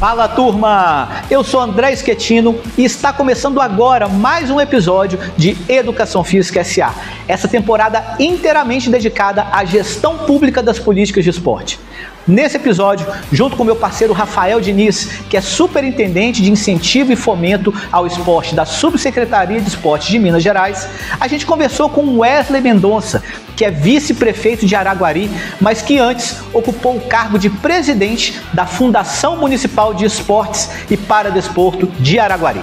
Fala, turma! Eu sou André Schettino e está começando agora mais um episódio de Educação Física SA. Essa temporada inteiramente dedicada à gestão pública das políticas de esporte. Nesse episódio, junto com meu parceiro Rafael Diniz, que é superintendente de incentivo e fomento ao esporte da Subsecretaria de Esportes de Minas Gerais, a gente conversou com Wesley Mendonça, que é vice-prefeito de Araguari, mas que antes ocupou o cargo de presidente da Fundação Municipal de Esportes e Paradesporto de Araguari.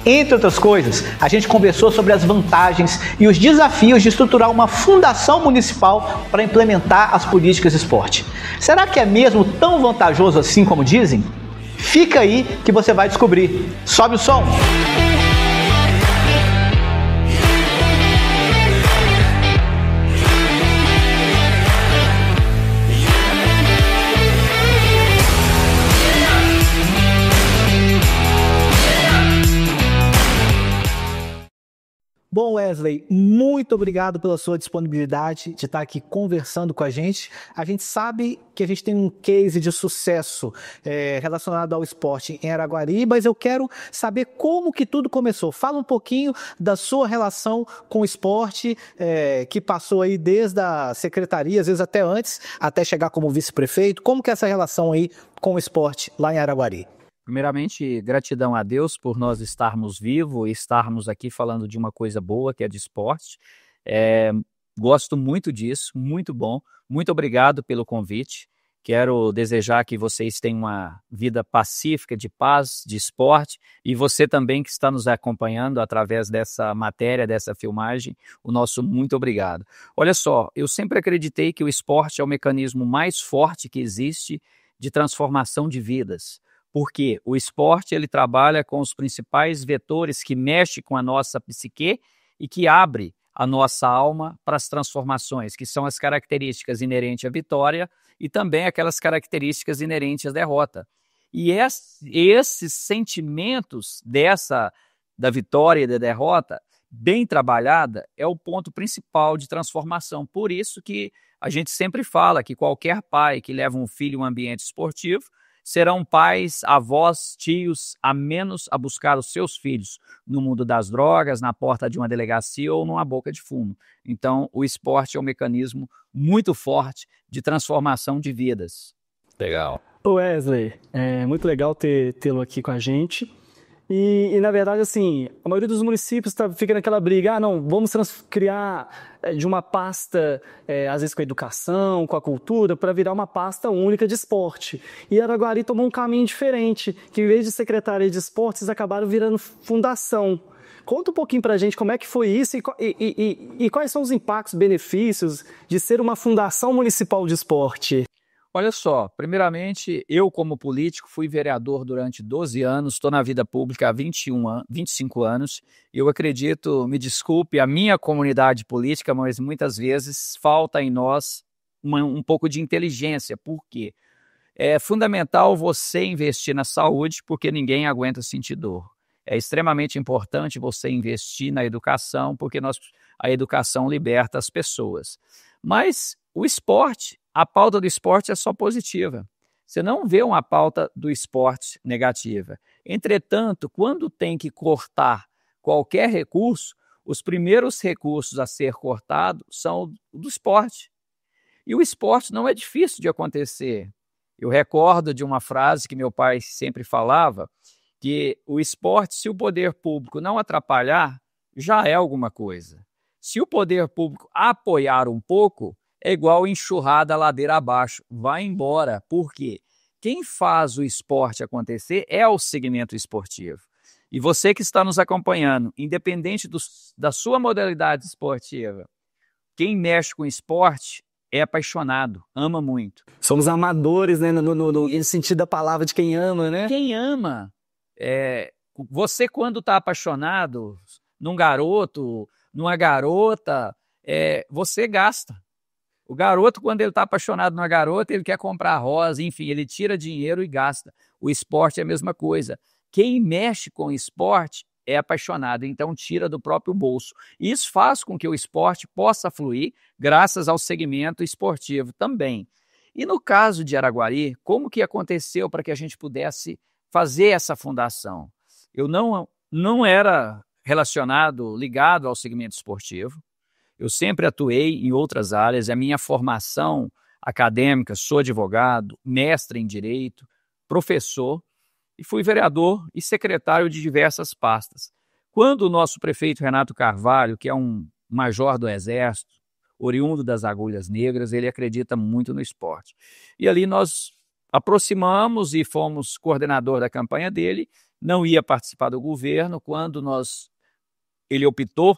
Entre outras coisas, a gente conversou sobre as vantagens e os desafios de estruturar uma fundação municipal para implementar as políticas de esporte. Será que é mesmo tão vantajoso assim como dizem? Fica aí que você vai descobrir. Sobe o som! Bom, Wesley, muito obrigado pela sua disponibilidade de estar aqui conversando com a gente. A gente sabe que a gente tem um case de sucesso relacionado ao esporte em Araguari, mas eu quero saber como que tudo começou. Fala um pouquinho da sua relação com o esporte, que passou aí desde a secretaria, às vezes até antes, até chegar como vice-prefeito. Como que é essa relação aí com o esporte lá em Araguari? Primeiramente, gratidão a Deus por nós estarmos vivos e estarmos aqui falando de uma coisa boa, que é de esporte. Gosto muito disso, muito bom. Muito obrigado pelo convite. Quero desejar que vocês tenham uma vida pacífica, de paz, de esporte. E você também que está nos acompanhando através dessa matéria, dessa filmagem, o nosso muito obrigado. Olha só, eu sempre acreditei que o esporte é o mecanismo mais forte que existe de transformação de vidas. Porque o esporte ele trabalha com os principais vetores que mexem com a nossa psique e que abre a nossa alma para as transformações, que são as características inerentes à vitória e também aquelas características inerentes à derrota. E esses sentimentos da vitória e da derrota, bem trabalhada, é o ponto principal de transformação. Por isso que a gente sempre fala que qualquer pai que leva um filho em um ambiente esportivo serão pais, avós, tios, a menos a buscar os seus filhos no mundo das drogas, na porta de uma delegacia ou numa boca de fumo. Então, o esporte é um mecanismo muito forte de transformação de vidas. Legal. Wesley, é muito legal tê-lo aqui com a gente. E, na verdade, assim, a maioria dos municípios fica naquela briga, não, vamos criar de uma pasta, às vezes com a educação, com a cultura, para virar uma pasta única de esporte. E Araguari tomou um caminho diferente, que em vez de secretaria de esportes, acabaram virando fundação. Conta um pouquinho para a gente como é que foi isso e quais são os impactos, benefícios de ser uma fundação municipal de esporte. Olha só, primeiramente, eu como político fui vereador durante 12 anos, estou na vida pública há 25 anos. Eu acredito, me desculpe, a minha comunidade política, mas muitas vezes falta em nós um pouco de inteligência. Por quê? É fundamental você investir na saúde, porque ninguém aguenta sentir dor. É extremamente importante você investir na educação, porque a educação liberta as pessoas. Mas o esporte, a pauta do esporte é só positiva. Você não vê uma pauta do esporte negativa. Entretanto, quando tem que cortar qualquer recurso, os primeiros recursos a ser cortados são do esporte. E o esporte não é difícil de acontecer. Eu recordo de uma frase que meu pai sempre falava, que o esporte, se o poder público não atrapalhar, já é alguma coisa. Se o poder público apoiar um pouco, é igual enxurrada ladeira abaixo, vai embora. Por quê? Quem faz o esporte acontecer é o segmento esportivo. E você que está nos acompanhando, independente da sua modalidade esportiva, quem mexe com esporte é apaixonado, ama muito. Somos amadores, né, no sentido da palavra de quem ama, né? Quem ama. Você quando está apaixonado num garoto, numa garota, você gasta. O garoto, quando ele está apaixonado numa garota, ele quer comprar rosa, enfim, ele tira dinheiro e gasta. O esporte é a mesma coisa. Quem mexe com esporte é apaixonado, então tira do próprio bolso. Isso faz com que o esporte possa fluir graças ao segmento esportivo também. E no caso de Araguari, como que aconteceu para que a gente pudesse fazer essa fundação. Eu não era ligado ao segmento esportivo. Eu sempre atuei em outras áreas. A minha formação acadêmica, sou advogado, mestre em direito, professor, e fui vereador e secretário de diversas pastas. Quando o nosso prefeito Renato Carvalho, que é um major do Exército, oriundo das Agulhas Negras, ele acredita muito no esporte. E ali nós aproximamos e fomos coordenador da campanha dele, não ia participar do governo. Quando ele optou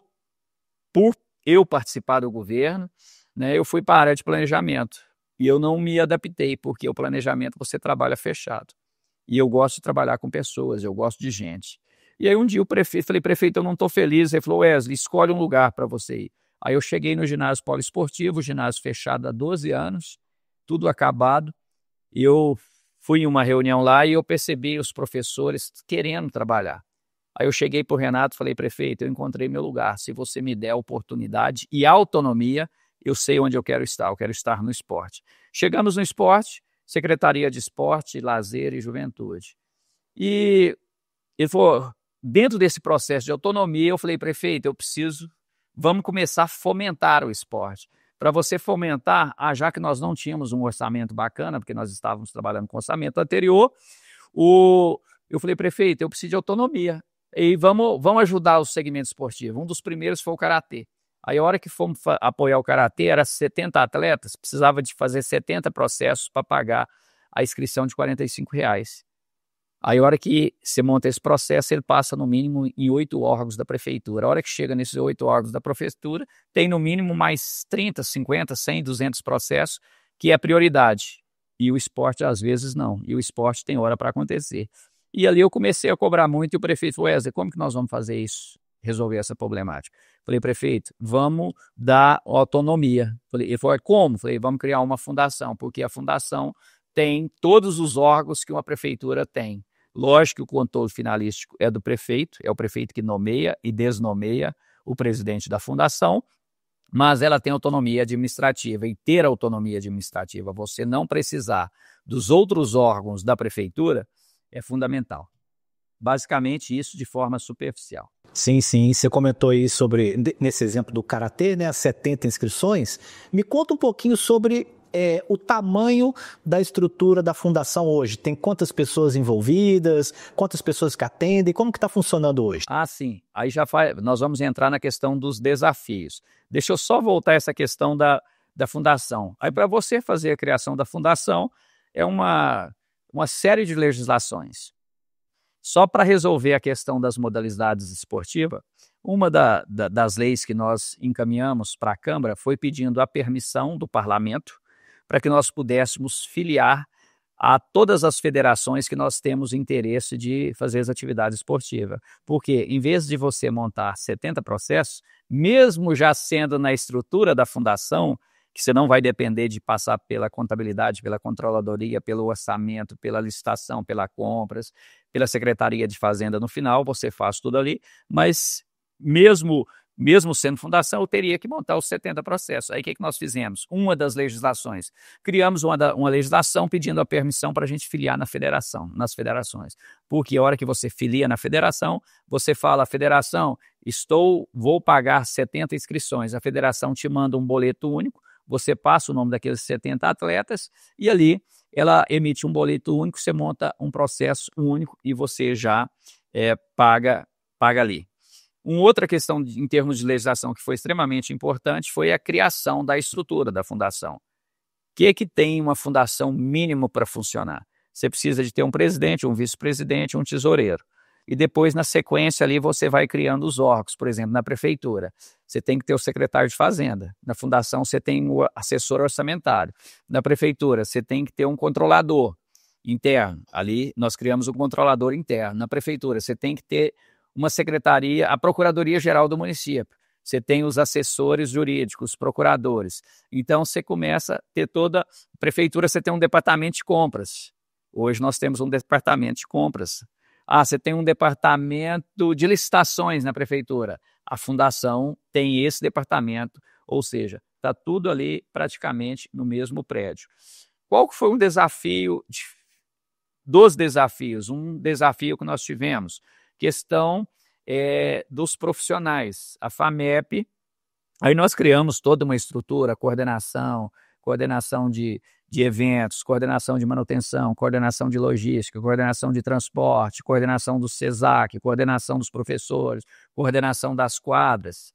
por eu participar do governo, né, eu fui para a área de planejamento. E eu não me adaptei, porque o planejamento você trabalha fechado. E eu gosto de trabalhar com pessoas, eu gosto de gente. E aí um dia falei, prefeito, eu não estou feliz. Ele falou, Wesley, escolhe um lugar para você ir. Aí eu cheguei no ginásio poliesportivo, ginásio fechado há 12 anos, tudo acabado. E eu fui em uma reunião lá e eu percebi os professores querendo trabalhar. Aí eu cheguei para o Renato e falei, prefeito, eu encontrei meu lugar. Se você me der oportunidade e autonomia, eu sei onde eu quero estar no esporte. Chegamos no esporte, Secretaria de Esporte, Lazer e Juventude. E ele falou, dentro desse processo de autonomia, eu falei, prefeito, vamos começar a fomentar o esporte. Para você fomentar, já que nós não tínhamos um orçamento bacana, porque nós estávamos trabalhando com orçamento anterior, eu falei, prefeito, eu preciso de autonomia. E vamos ajudar o segmento esportivo. Um dos primeiros foi o karatê. Aí a hora que fomos apoiar o karatê, era 70 atletas, precisava de fazer 70 processos para pagar a inscrição de R$ 45. Aí a hora que você monta esse processo, ele passa no mínimo em 8 órgãos da prefeitura. A hora que chega nesses 8 órgãos da prefeitura, tem no mínimo mais 30, 50, 100, 200 processos, que é prioridade. E o esporte às vezes não. E o esporte tem hora para acontecer. E ali eu comecei a cobrar muito e o prefeito falou, Wesley, como que nós vamos fazer isso? Resolver essa problemática. Falei, prefeito, vamos dar autonomia. Ele falou, como? Falei, vamos criar uma fundação, porque a fundação tem todos os órgãos que uma prefeitura tem. Lógico que o controle finalístico é do prefeito, é o prefeito que nomeia e desnomeia o presidente da fundação, mas ela tem autonomia administrativa, e ter autonomia administrativa, você não precisar dos outros órgãos da prefeitura, é fundamental. Basicamente isso de forma superficial. Sim, sim. Você comentou aí nesse exemplo do karatê, né, as 70 inscrições. Me conta um pouquinho sobre o tamanho da estrutura da fundação hoje. Tem quantas pessoas envolvidas, quantas pessoas que atendem, como que está funcionando hoje? Sim. Aí nós vamos entrar na questão dos desafios. Deixa eu só voltar a essa questão da fundação. Aí para você fazer a criação da fundação, é uma série de legislações. Só para resolver a questão das modalidades esportivas, uma das leis que nós encaminhamos para a Câmara foi pedindo a permissão do Parlamento para que nós pudéssemos filiar a todas as federações que nós temos interesse de fazer as atividades esportivas. Porque, em vez de você montar 70 processos, mesmo já sendo na estrutura da fundação, que você não vai depender de passar pela contabilidade, pela controladoria, pelo orçamento, pela licitação, pelas compras, pela Secretaria de Fazenda no final, você faz tudo ali, mas mesmo sendo fundação, eu teria que montar os 70 processos. Aí o que nós fizemos? Uma das legislações, criamos uma legislação pedindo a permissão para a gente filiar nas federações. Porque a hora que você filia na federação, você fala, federação, vou pagar 70 inscrições, a federação te manda um boleto único, você passa o nome daqueles 70 atletas e ali ela emite um boleto único, você monta um processo único e você já paga ali. Uma outra questão em termos de legislação que foi extremamente importante foi a criação da estrutura da fundação. O que tem uma fundação mínimo para funcionar? Você precisa de ter um presidente, um vice-presidente, um tesoureiro. E depois, na sequência ali, você vai criando os órgãos. Por exemplo, na prefeitura, você tem que ter o secretário de Fazenda. Na fundação, você tem o assessor orçamentário. Na prefeitura, você tem que ter um controlador interno. Ali, nós criamos um controlador interno. Na prefeitura, você tem que ter uma secretaria, a Procuradoria-Geral do município. Você tem os assessores jurídicos, procuradores. Então, você começa a ter toda... Prefeitura, você tem um departamento de compras. Hoje nós temos um departamento de compras. Você tem um departamento de licitações na prefeitura. A fundação tem esse departamento, ou seja, está tudo ali praticamente no mesmo prédio. Qual que foi um desafio dos desafios. Um desafio que nós tivemos, questão dos profissionais. A FAMEP, aí nós criamos toda uma estrutura, coordenação de eventos, coordenação de manutenção, coordenação de logística, coordenação de transporte, coordenação do CESAC, coordenação dos professores, coordenação das quadras.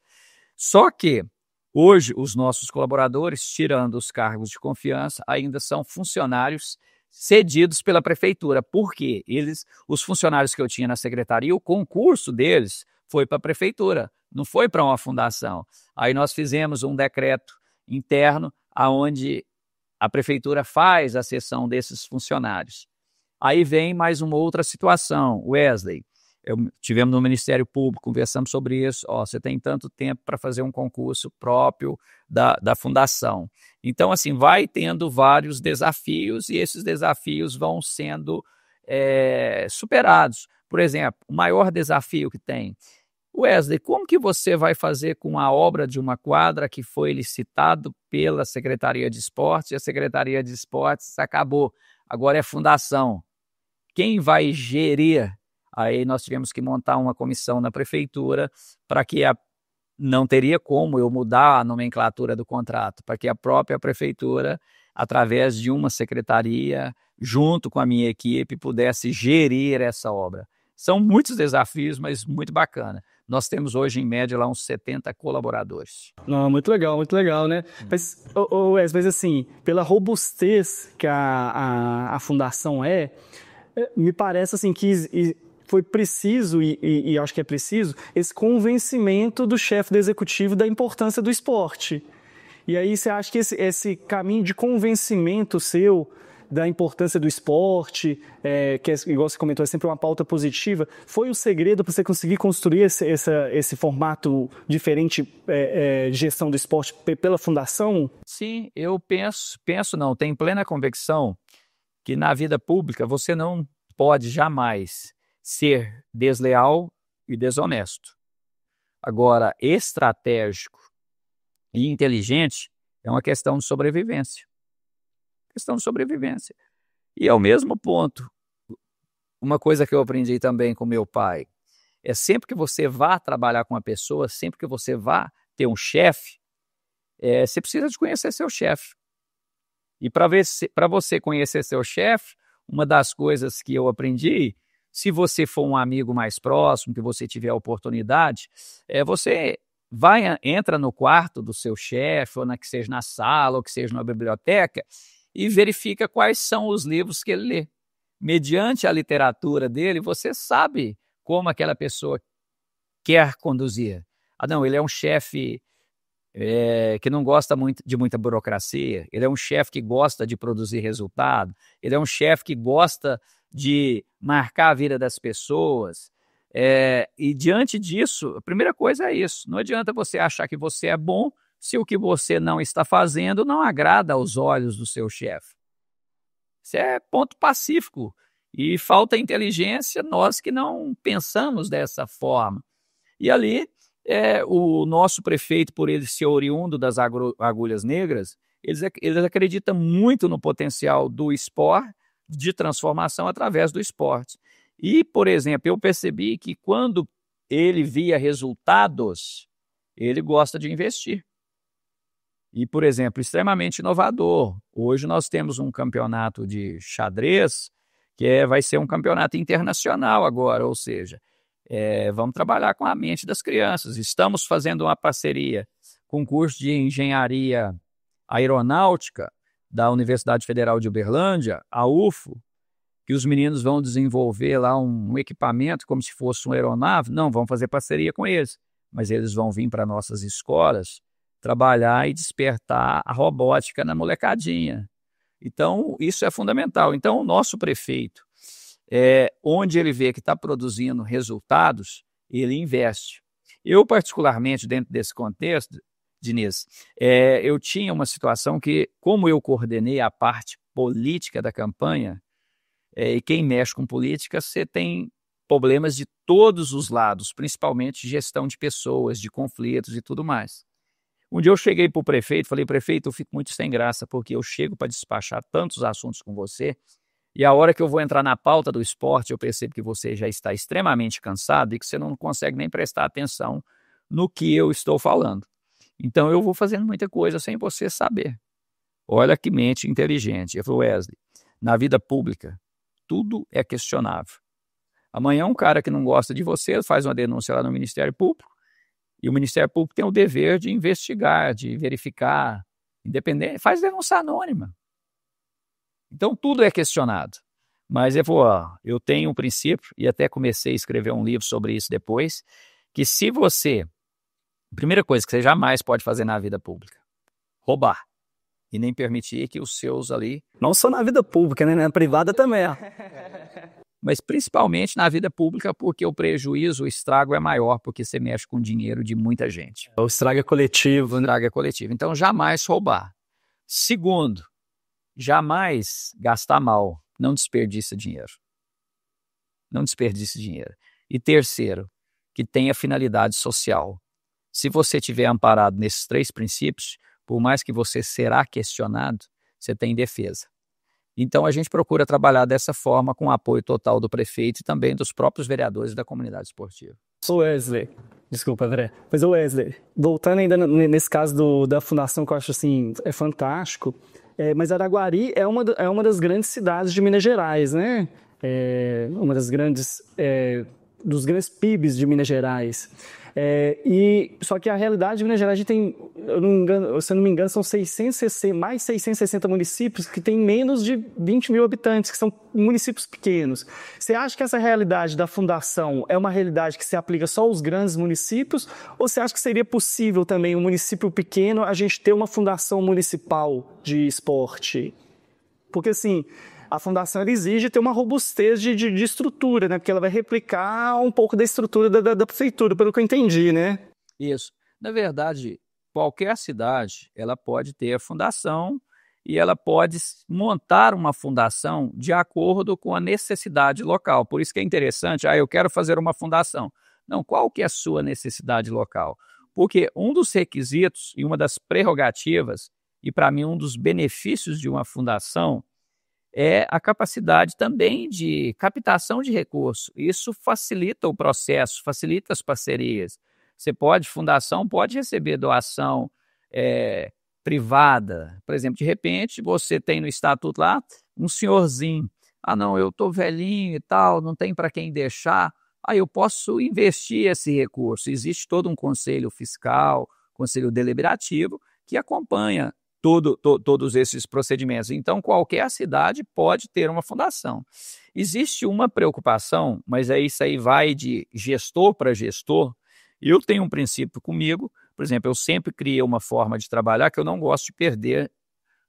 Só que hoje os nossos colaboradores, tirando os cargos de confiança, ainda são funcionários cedidos pela prefeitura. Por quê? Os funcionários que eu tinha na secretaria, o concurso deles foi para a prefeitura, não foi para uma fundação. Aí nós fizemos um decreto interno aonde a prefeitura faz a cessão desses funcionários. Aí vem mais uma outra situação, Wesley. Tivemos no Ministério Público, conversamos sobre isso. Você tem tanto tempo para fazer um concurso próprio da fundação. Então, assim, vai tendo vários desafios e esses desafios vão sendo superados. Por exemplo, o maior desafio que tem, Wesley, como que você vai fazer com a obra de uma quadra que foi licitado pela Secretaria de Esportes e a Secretaria de Esportes acabou, agora é fundação? Quem vai gerir? Aí nós tivemos que montar uma comissão na prefeitura para que não teria como eu mudar a nomenclatura do contrato, para que a própria prefeitura, através de uma secretaria, junto com a minha equipe, pudesse gerir essa obra. São muitos desafios, mas muito bacana. Nós temos hoje, em média, lá uns 70 colaboradores. Não, muito legal, né? Mas, Wesley, mas assim, pela robustez que a fundação me parece assim que foi preciso, e acho que é preciso, esse convencimento do chefe do executivo da importância do esporte. E aí você acha que esse caminho de convencimento seu da importância do esporte, que é, igual você comentou, é sempre uma pauta positiva, foi o segredo para você conseguir construir esse formato diferente de gestão do esporte pela fundação? Sim, eu não, tenho plena convicção que na vida pública você não pode jamais ser desleal e desonesto. Agora, estratégico e inteligente é uma questão de sobrevivência. E ao mesmo ponto, uma coisa que eu aprendi também com meu pai, é sempre que você vá trabalhar com uma pessoa, sempre que você vá ter um chefe, você precisa de conhecer seu chefe. E para você conhecer seu chefe, uma das coisas que eu aprendi, se você for um amigo mais próximo, que você tiver a oportunidade, você entra no quarto do seu chefe, ou que seja na sala, ou que seja na biblioteca, e verifica quais são os livros que ele lê. Mediante a literatura dele, você sabe como aquela pessoa quer conduzir. Não, ele é um chefe que não gosta muito de muita burocracia, ele é um chefe que gosta de produzir resultado, ele é um chefe que gosta de marcar a vida das pessoas. E diante disso, a primeira coisa é isso. Não adianta você achar que você é bom se o que você não está fazendo não agrada aos olhos do seu chefe. Isso é ponto pacífico. E falta inteligência nós que não pensamos dessa forma. E ali, o nosso prefeito, por ele ser oriundo das Agulhas Negras, eles acreditam muito no potencial do esporte, de transformação através do esporte. E, por exemplo, eu percebi que quando ele via resultados, ele gosta de investir. E, por exemplo, extremamente inovador. Hoje nós temos um campeonato de xadrez que vai ser um campeonato internacional agora, ou seja, vamos trabalhar com a mente das crianças. Estamos fazendo uma parceria com o curso de engenharia aeronáutica da Universidade Federal de Uberlândia, a UFO, que os meninos vão desenvolver lá um equipamento como se fosse uma aeronave. Não, vamos fazer parceria com eles, mas eles vão vir para nossas escolas trabalhar e despertar a robótica na molecadinha. Então, isso é fundamental. Então, o nosso prefeito, onde ele vê que está produzindo resultados, ele investe. Eu, particularmente, dentro desse contexto, Diniz, eu tinha uma situação que, como eu coordenei a parte política da campanha, e quem mexe com política, você tem problemas de todos os lados, principalmente gestão de pessoas, de conflitos e tudo mais. Um dia eu cheguei para o prefeito, falei, prefeito, eu fico muito sem graça, porque eu chego para despachar tantos assuntos com você, E a hora que eu vou entrar na pauta do esporte, eu percebo que você já está extremamente cansado e que você não consegue nem prestar atenção no que eu estou falando. Então eu vou fazendo muita coisa sem você saber. Olha que mente inteligente. Eu falei, Wesley, na vida pública, tudo é questionável. Amanhã um cara que não gosta de você faz uma denúncia lá no Ministério Público e o Ministério Público tem o dever de investigar, de verificar, independente, faz denúncia anônima. Então tudo é questionado. Mas eu tenho um princípio, e até comecei a escrever um livro sobre isso depois, que se você, primeira coisa que você jamais pode fazer na vida pública, roubar. E nem permitir que os seus ali... Não só na vida pública, né? Na privada também. Mas principalmente na vida pública, porque o prejuízo, o estrago é maior, porque você mexe com o dinheiro de muita gente. O estrago é coletivo. O estrago é coletivo. Então, jamais roubar. Segundo, jamais gastar mal. Não desperdiça dinheiro. Não desperdice dinheiro. E terceiro, que tenha finalidade social. Se você tiver amparado nesses 3 princípios, por mais que você será questionado, você tem defesa. Então, a gente procura trabalhar dessa forma com o apoio total do prefeito e também dos próprios vereadores da comunidade esportiva. Sou Wesley. Desculpa, André. Mas, Wesley, voltando ainda nesse caso da fundação, que eu acho assim, é fantástico, mas Araguari é uma das grandes cidades de Minas Gerais, né? Uma das grandes, dos grandes PIBs de Minas Gerais. Só que a realidade de Minas Gerais, a gente tem, se eu não me engano, são mais 660 municípios que têm menos de 20 mil habitantes, que são municípios pequenos. Você acha que essa realidade da fundação é uma realidade que se aplica só aos grandes municípios, ou você acha que seria possível também, um município pequeno, a gente ter uma fundação municipal de esporte? Porque, assim, a fundação ela exige ter uma robustez de estrutura, né? Porque ela vai replicar um pouco da estrutura da prefeitura, pelo que eu entendi, né? Isso. Na verdade, qualquer cidade, ela pode ter a fundação e ela pode montar uma fundação de acordo com a necessidade local. Por isso que é interessante, eu quero fazer uma fundação. Não, qual que é a sua necessidade local? Porque um dos requisitos e uma das prerrogativas, e para mim um dos benefícios de uma fundação, é a capacidade também de captação de recursos. Isso facilita o processo, facilita as parcerias. Fundação pode receber doação privada. Por exemplo, de repente, você tem no estatuto lá um senhorzinho. Não, eu estou velhinho e tal, não tem para quem deixar. Eu posso investir esse recurso. Existe todo um conselho fiscal, conselho deliberativo, que acompanha todos esses procedimentos. Então, qualquer cidade pode ter uma fundação. Existe uma preocupação, mas isso aí vai de gestor para gestor. Eu tenho um princípio comigo, por exemplo, eu sempre criei uma forma de trabalhar que eu não gosto de perder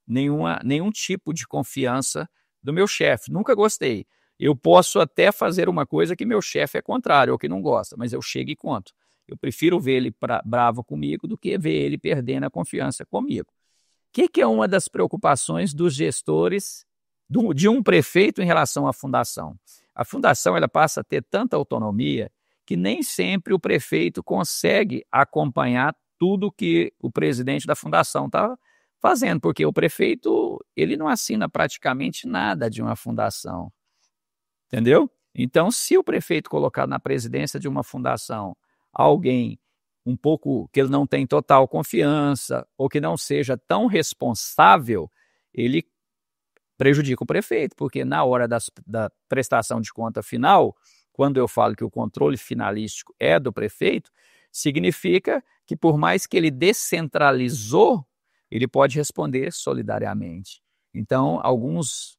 nenhum tipo de confiança do meu chefe. Nunca gostei. Eu posso até fazer uma coisa que meu chefe é contrário, ou que não gosta, mas eu chego e conto. Eu prefiro ver ele bravo comigo do que ver ele perdendo a confiança comigo. O que é uma das preocupações dos gestores, de um prefeito em relação à fundação? A fundação ela passa a ter tanta autonomia que nem sempre o prefeito consegue acompanhar tudo que o presidente da fundação está fazendo, porque o prefeito ele não assina praticamente nada de uma fundação, entendeu? Então, se o prefeito colocar na presidência de uma fundação alguém um pouco que ele não tem total confiança ou que não seja tão responsável, ele prejudica o prefeito, porque na hora da prestação de conta final, quando eu falo que o controle finalístico é do prefeito, significa que por mais que ele descentralizou, ele pode responder solidariamente. Então, alguns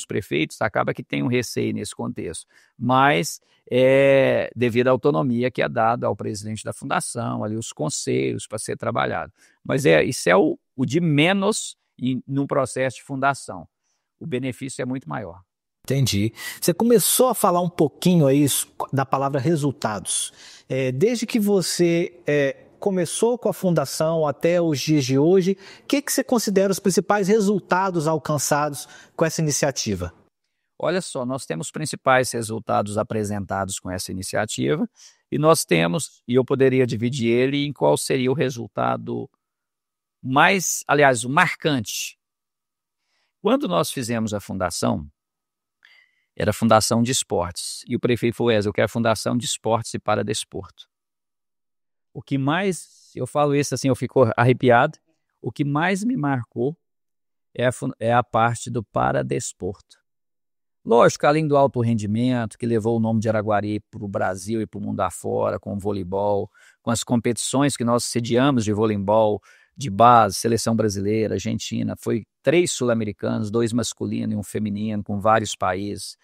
prefeitos, acaba que tem um receio nesse contexto, mas devido à autonomia que é dada ao presidente da fundação, ali os conselhos para ser trabalhado. Mas isso é o de menos num processo de fundação. O benefício é muito maior. Entendi. Você começou a falar um pouquinho aí da palavra resultados. Desde que você começou com a fundação até os dias de hoje, o que você considera os principais resultados alcançados com essa iniciativa? Olha só, nós temos principais resultados apresentados com essa iniciativa e nós temos, e eu poderia dividir ele em qual seria o resultado o marcante. Quando nós fizemos a fundação, Era a Fundação de Esportes. E o prefeito falou, eu quero a Fundação de Esportes e Paradesporto. O que mais, eu falo isso assim, eu fico arrepiado, o que mais me marcou é a parte do paradesporto. Lógico, além do alto rendimento, que levou o nome de Araguari para o Brasil e para o mundo afora, com o voleibol, com as competições que nós sediamos de voleibol, de base, seleção brasileira, Argentina, foi 3 sul-americanos, 2 masculinos e um feminino, com vários países,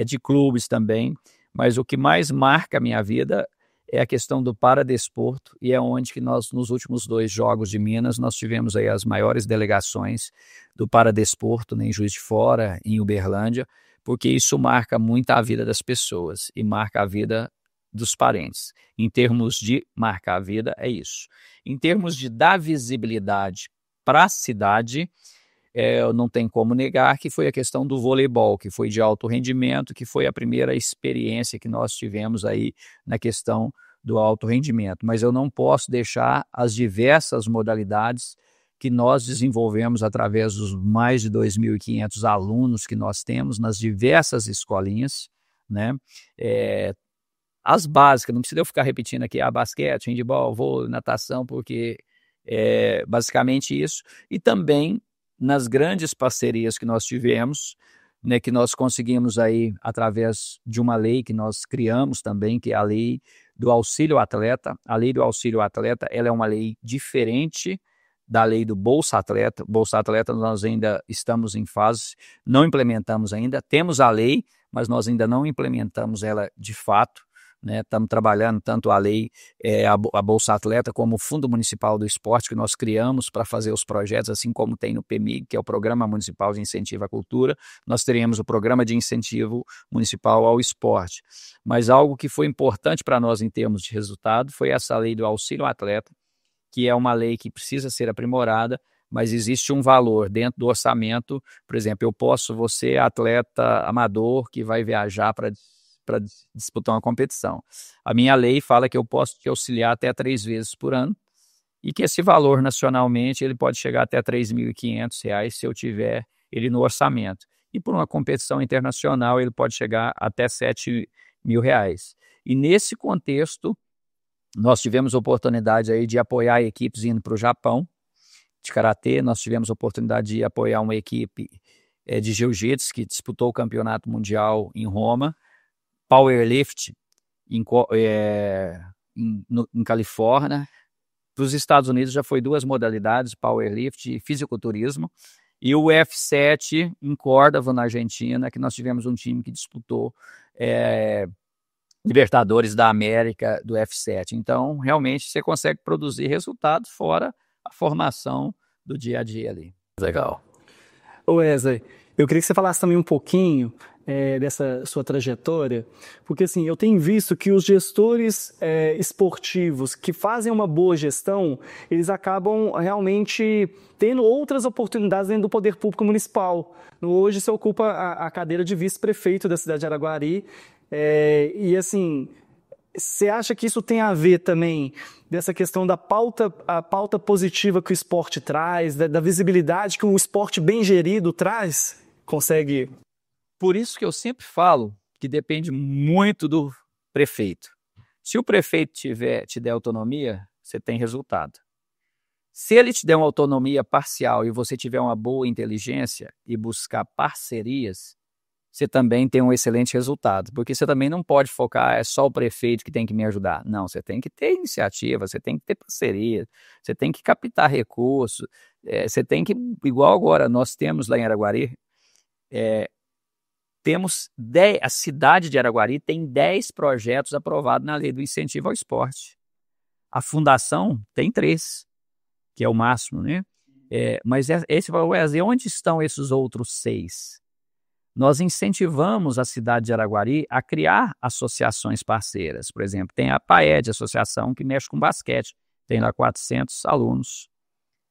de clubes também, mas o que mais marca a minha vida é a questão do paradesporto, e é onde que nós, nos últimos 2 Jogos de Minas, nós tivemos aí as maiores delegações do paradesporto, em Juiz de Fora, em Uberlândia, porque isso marca muito a vida das pessoas e marca a vida dos parentes. Em termos de marcar a vida, é isso. Em termos de dar visibilidade para a cidade, eu não tenho como negar que foi a questão do voleibol, que foi de alto rendimento, que foi a primeira experiência que nós tivemos aí na questão do alto rendimento. Mas eu não posso deixar as diversas modalidades que nós desenvolvemos através dos mais de 2.500 alunos que nós temos nas diversas escolinhas, né? As básicas, não precisa eu ficar repetindo aqui, basquete, handebol, vôlei, natação, porque é basicamente isso. E também nas grandes parcerias que nós tivemos, né, que nós conseguimos aí através de uma lei que nós criamos também, que é a lei do auxílio atleta. A lei do auxílio atleta, ela é uma lei diferente da lei do Bolsa Atleta. Bolsa Atleta nós ainda estamos em fase, não implementamos ainda, temos a lei, mas nós ainda não implementamos ela de fato, né? Estamos trabalhando tanto a lei, a Bolsa Atleta, como o Fundo Municipal do Esporte, que nós criamos para fazer os projetos, assim como tem no PMIG, que é o Programa Municipal de Incentivo à Cultura, nós teremos o Programa de Incentivo Municipal ao Esporte. Mas algo que foi importante para nós em termos de resultado foi essa lei do auxílio atleta, que é uma lei que precisa ser aprimorada, mas existe um valor dentro do orçamento. Por exemplo, você atleta amador que vai viajar para disputar uma competição. A minha lei fala que eu posso te auxiliar até 3 vezes por ano e que esse valor nacionalmente ele pode chegar até R$ 3.500 se eu tiver ele no orçamento. E por uma competição internacional ele pode chegar até R$ 7.000. E nesse contexto, nós tivemos oportunidade aí de apoiar equipes indo para o Japão, de karatê, nós tivemos oportunidade de apoiar uma equipe de jiu-jitsu que disputou o campeonato mundial em Roma, powerlift em Califórnia. Para os Estados Unidos já foi 2 modalidades, powerlift e fisiculturismo, e o F7 em Córdoba, na Argentina, que nós tivemos um time que disputou Libertadores da América do F7. Então, realmente, você consegue produzir resultados fora a formação do dia a dia ali. Legal. Wesley, eu queria que você falasse também um pouquinho dessa sua trajetória, porque assim, eu tenho visto que os gestores esportivos que fazem uma boa gestão, eles acabam realmente tendo outras oportunidades dentro do poder público municipal. Hoje você ocupa a cadeira de vice-prefeito da cidade de Araguari, e assim, você acha que isso tem a ver também dessa questão da a pauta positiva que o esporte traz, da visibilidade que um esporte bem gerido traz? Consegue? Por isso que eu sempre falo que depende muito do prefeito. Se o prefeito te der autonomia, você tem resultado. Se ele te der uma autonomia parcial e você tiver uma boa inteligência e buscar parcerias, você também tem um excelente resultado, porque você também não pode focar, é só o prefeito que tem que me ajudar. Não, você tem que ter iniciativa, você tem que ter parceria, você tem que captar recursos, você tem que, igual agora, nós temos lá em Araguari, a cidade de Araguari tem 10 projetos aprovados na lei do incentivo ao esporte. A fundação tem 3, que é o máximo, né? Mas esse valor, Wesley, onde estão esses outros 6? Nós incentivamos a cidade de Araguari a criar associações parceiras. Por exemplo, tem a PAED, associação que mexe com basquete. Tem lá 400 alunos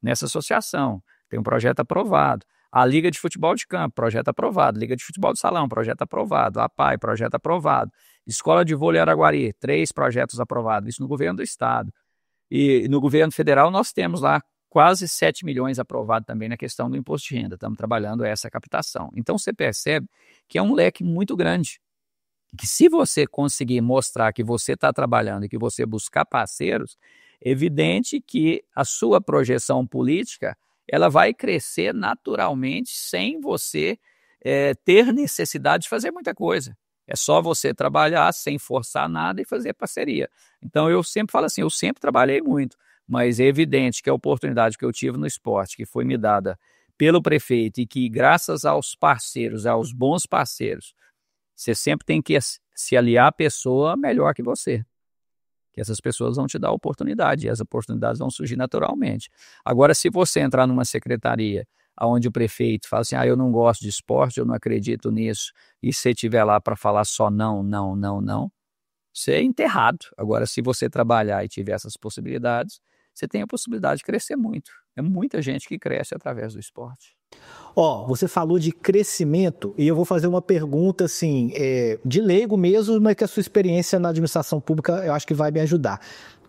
nessa associação. Tem um projeto aprovado. A Liga de Futebol de Campo, projeto aprovado. Liga de Futebol de Salão, projeto aprovado. A PAI, projeto aprovado. Escola de Vôlei Araguari, 3 projetos aprovados. Isso no governo do estado. E no governo federal nós temos lá quase 7 milhões aprovado também na questão do imposto de renda. Estamos trabalhando essa captação. Então, você percebe que é um leque muito grande. Que se você conseguir mostrar que você está trabalhando e que você buscar parceiros, é evidente que a sua projeção política ela vai crescer naturalmente sem você ter necessidade de fazer muita coisa. É só você trabalhar sem forçar nada e fazer parceria. Então, eu sempre falo assim, eu sempre trabalhei muito, mas é evidente que a oportunidade que eu tive no esporte, que foi me dada pelo prefeito e que graças aos parceiros, aos bons parceiros, você sempre tem que se aliar à pessoa melhor que você. Que essas pessoas vão te dar oportunidade e as oportunidades vão surgir naturalmente. Agora, se você entrar numa secretaria onde o prefeito fala assim, eu não gosto de esporte, eu não acredito nisso, e você estiver lá para falar só não, não, não, não, você é enterrado. Agora, se você trabalhar e tiver essas possibilidades, você tem a possibilidade de crescer muito. É muita gente que cresce através do esporte. Você falou de crescimento e eu vou fazer uma pergunta assim, de leigo mesmo, mas que a sua experiência na administração pública eu acho que vai me ajudar.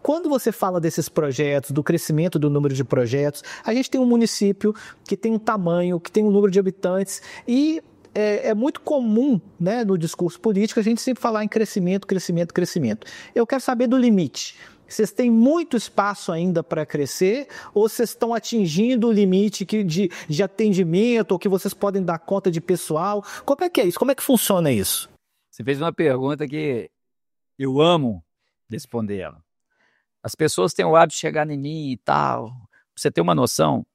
Quando você fala desses projetos, do crescimento do número de projetos, a gente tem um município que tem um tamanho, que tem um número de habitantes e é muito comum, né, no discurso político a gente sempre falar em crescimento, crescimento, crescimento. Eu quero saber do limite. Vocês têm muito espaço ainda para crescer ou vocês estão atingindo o limite de atendimento ou que vocês podem dar conta de pessoal? Como é que é isso? Como é que funciona isso? Você fez uma pergunta que eu amo responder ela. As pessoas têm o hábito de chegar em mim e tal. Pra você ter uma noção,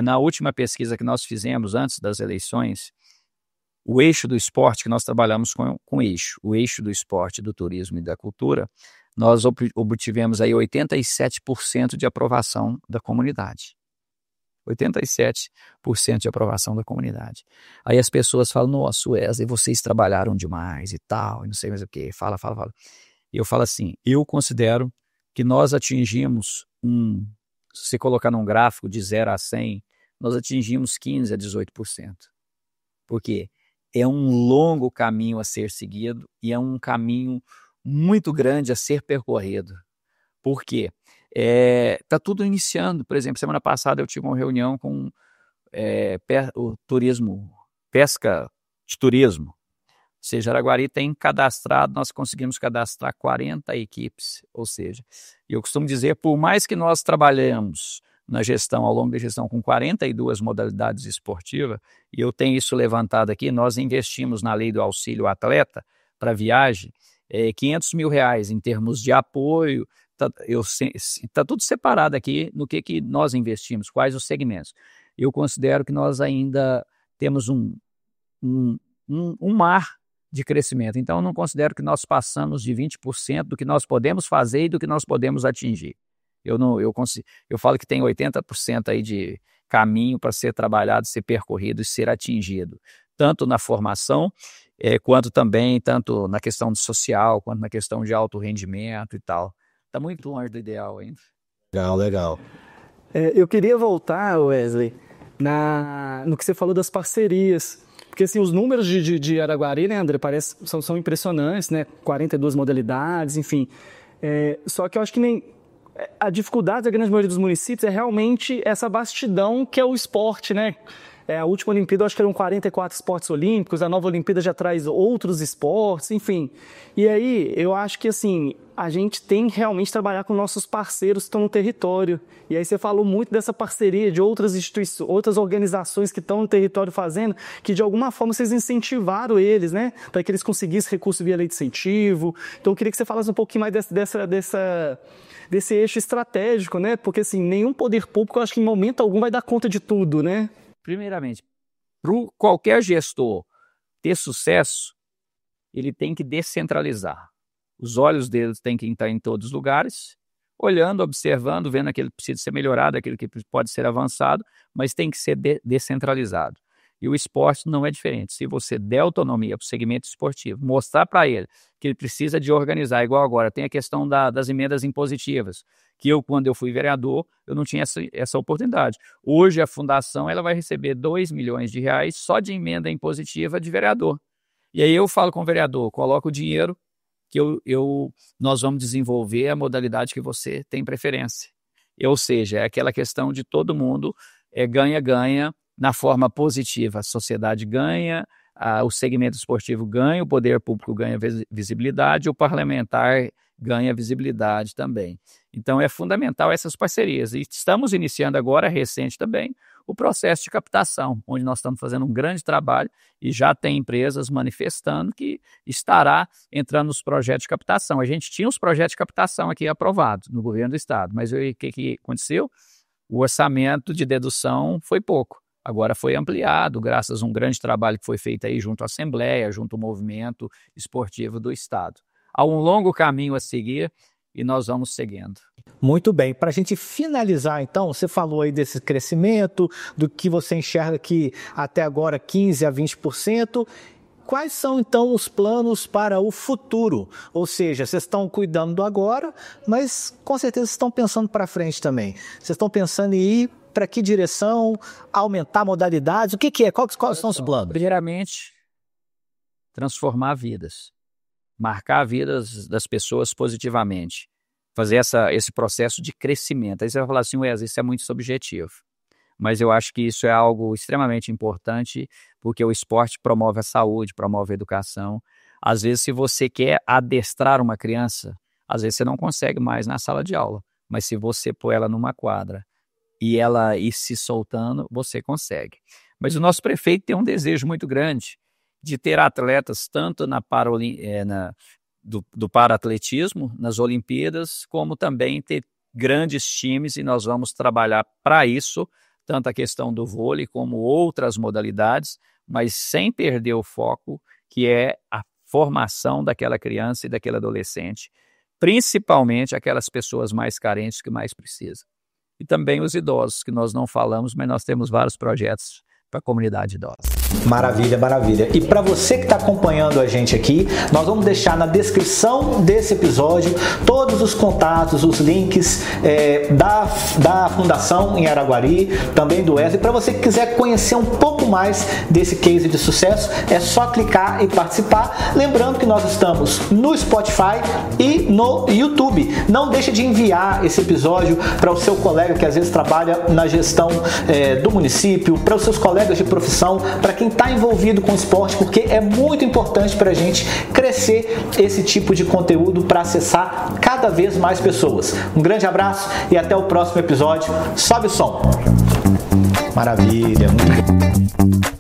na última pesquisa que nós fizemos antes das eleições, o eixo do esporte, que nós trabalhamos com o eixo do esporte, do turismo e da cultura, nós obtivemos aí 87% de aprovação da comunidade. 87% de aprovação da comunidade. Aí as pessoas falam, nossa, Wesley, vocês trabalharam demais e tal, e não sei mais o que, fala. E eu falo assim, eu considero que nós atingimos se você colocar num gráfico de 0 a 100, nós atingimos 15% a 18%. Por quê? É um longo caminho a ser seguido e é um caminho muito grande a ser percorrido. Por quê? Está tudo iniciando. Por exemplo, semana passada eu tive uma reunião com o turismo, pesca de turismo. Ou seja, Araguari tem cadastrado, nós conseguimos cadastrar 40 equipes. Ou seja, eu costumo dizer, por mais que nós trabalhemos na gestão, ao longo da gestão, com 42 modalidades esportivas, e eu tenho isso levantado aqui, nós investimos na lei do auxílio atleta para viagem, R$500 mil em termos de apoio, está tudo separado aqui no que nós investimos, quais os segmentos. Eu considero que nós ainda temos um mar de crescimento, então eu não considero que nós passamos de 20% do que nós podemos fazer e do que nós podemos atingir. Eu falo que tem 80% aí de caminho para ser trabalhado, ser percorrido e ser atingido, tanto na formação, quanto também, tanto na questão do social, quanto na questão de alto rendimento e tal. Está muito longe do ideal ainda. Legal. Eu queria voltar, Wesley, no que você falou das parcerias. Porque assim, os números de Araguari, né, André, são impressionantes, né? 42 modalidades, enfim. Só que eu acho que a dificuldade da grande maioria dos municípios é realmente essa vastidão que é o esporte, né? A última Olimpíada, eu acho que eram 44 esportes olímpicos, a nova Olimpíada já traz outros esportes, enfim. E aí, eu acho que, assim, a gente tem que realmente trabalhar com nossos parceiros que estão no território. E aí você falou muito dessa parceria de outras instituições, outras organizações que estão no território fazendo, que de alguma forma vocês incentivaram eles, né? Para que eles conseguissem recurso via lei de incentivo. Então, eu queria que você falasse um pouquinho mais desse eixo estratégico, né? Porque, assim, nenhum poder público, eu acho que em momento algum vai dar conta de tudo, né? Primeiramente, para qualquer gestor ter sucesso, ele tem que descentralizar. Os olhos deles têm que estar em todos os lugares, olhando, observando, vendo aquilo que precisa ser melhorado, aquilo que pode ser avançado, mas tem que ser descentralizado. E o esporte não é diferente. Se você der autonomia para o segmento esportivo, mostrar para ele que ele precisa de organizar, igual agora, tem a questão das emendas impositivas, que quando eu fui vereador, eu não tinha essa oportunidade. Hoje a fundação ela vai receber R$2 milhões só de emenda impositiva de vereador. E aí eu falo com o vereador, coloca o dinheiro que nós vamos desenvolver a modalidade que você tem preferência. ou seja, é aquela questão de todo mundo ganha-ganha na forma positiva. A sociedade ganha, o segmento esportivo ganha, o poder público ganha visibilidade, o parlamentar ganha visibilidade também. Então é fundamental essas parcerias. E estamos iniciando agora, recente também, o processo de captação, onde nós estamos fazendo um grande trabalho e já tem empresas manifestando que estará entrando nos projetos de captação. A gente tinha os projetos de captação aqui aprovados no governo do estado, mas o que aconteceu? O orçamento de dedução foi pouco. Agora foi ampliado, graças a um grande trabalho que foi feito aí junto à Assembleia, junto ao movimento esportivo do estado. Há um longo caminho a seguir e nós vamos seguindo. Muito bem. Para a gente finalizar, então, você falou aí desse crescimento, do que você enxerga que até agora 15% a 20%. Quais são, então, os planos para o futuro? Ou seja, vocês estão cuidando do agora, mas com certeza vocês estão pensando para frente também. Vocês estão pensando em ir para que direção? Aumentar modalidades? O que é? Quais são os planos? Primeiramente, transformar vidas. Marcar vidas das pessoas positivamente. Fazer esse processo de crescimento. Aí você vai falar assim, Wesley, isso é muito subjetivo. Mas eu acho que isso é algo extremamente importante, porque o esporte promove a saúde, promove a educação. Às vezes, se você quer adestrar uma criança, às vezes você não consegue mais na sala de aula. Mas se você pôr ela numa quadra e ela ir se soltando, você consegue. Mas o nosso prefeito tem um desejo muito grande de ter atletas tanto do para-atletismo, nas Olimpíadas, como também ter grandes times, e nós vamos trabalhar para isso, tanto a questão do vôlei como outras modalidades, mas sem perder o foco, que é a formação daquela criança e daquele adolescente, principalmente aquelas pessoas mais carentes que mais precisam. E também os idosos, que nós não falamos, mas nós temos vários projetos para a comunidade idosa. Maravilha, maravilha. E para você que está acompanhando a gente aqui, nós vamos deixar na descrição desse episódio todos os contatos, os links da Fundação em Araguari, também do Wesley. Para você que quiser conhecer um pouco mais desse case de sucesso, é só clicar e participar. Lembrando que nós estamos no Spotify e no YouTube. Não deixe de enviar esse episódio para o seu colega que às vezes trabalha na gestão do município, para os seus colegas de profissão, para quem está envolvido com esporte, porque é muito importante para a gente crescer esse tipo de conteúdo para acessar cada vez mais pessoas. Um grande abraço e até o próximo episódio. Sobe o som! Maravilha, muito bom.